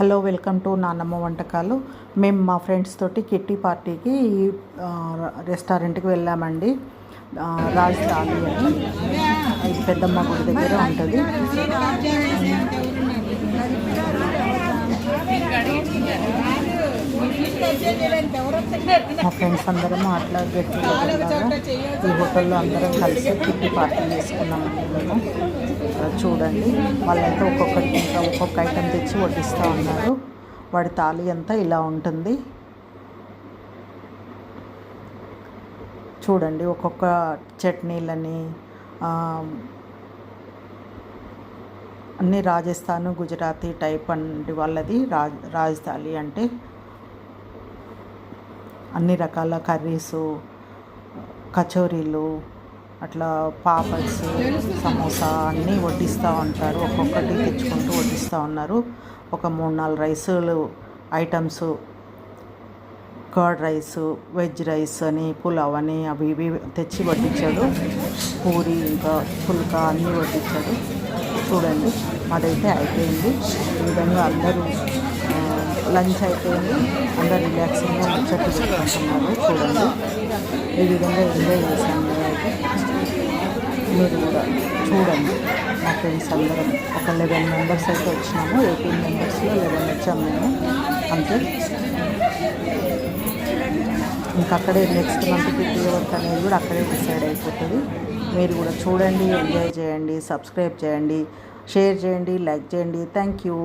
Hello, welcome to నాన్నమ్మ వంటకాలు. మేము మా ఫ్రెండ్స్ తోటి కిట్టి పార్టీకి రెస్టారెంట్కి వెళ్ళామండి. రాజ్ థాలి అని, ఇది పెద్దమ్మ గుడి దగ్గర ఉంటుంది. మా ఫ్రెండ్స్ అందరం అట్లా గెట్ ఈ హోటల్లో అందరం కలిసి కిట్టి పార్టీ చేసుకున్నామండి మేము. చూడండి, వాళ్ళైతే ఒక్కొక్క ఐటెం తెచ్చి వడ్డిస్తూ ఉన్నారు. వాడి తాళి అంతా ఇలా ఉంటుంది. చూడండి, ఒక్కొక్క చట్నీలని అన్నీ రాజస్థాన్, గుజరాతీ టైప్ అండి వాళ్ళది రాజ్ థాలి అంటే. అన్ని రకాల కర్రీసు, కచోరీలు, అట్లా పాపడ్స్, సమోసా అన్నీ వడ్డిస్తూ ఉంటారు. ఒక్కొక్కటి తెచ్చుకుంటూ వడ్డిస్తూ ఉన్నారు. ఒక 3-4 రైసులు items, curd rice, veg rice అని, పులావ్ అని అవి ఇవి తెచ్చి వడ్డించాడు. పూరి, ఇంకా పుల్కా అన్నీ వడ్డించాడు. చూడండి, అదైతే అయిపోయింది. ఈ విధంగా అందరూ లంచ్ అయిపోయింది. అందరు రిలాక్సింగ్గా ముచ్చట్లు పెట్టుకుంటున్నారు. చూడండి, ఈ విధంగా ఎంజాయ్ చేశాను. మీరు కూడా చూడండి. మా ఫ్రెండ్స్ అందరం ఒక 11 మెంబర్స్ అయితే వచ్చినాము. 18 మెంబర్స్లో 11 వచ్చాము మేము, అంతే. ఇంకా అక్కడే నెక్స్ట్ మంత్ కిట్టి వర్క్ అనేది కూడా అక్కడే డిసైడ్ అయిపోతుంది. మీరు కూడా చూడండి, ఎంజాయ్ చేయండి, సబ్స్క్రైబ్ చేయండి, షేర్ చేయండి, లైక్ చేయండి. Thank you.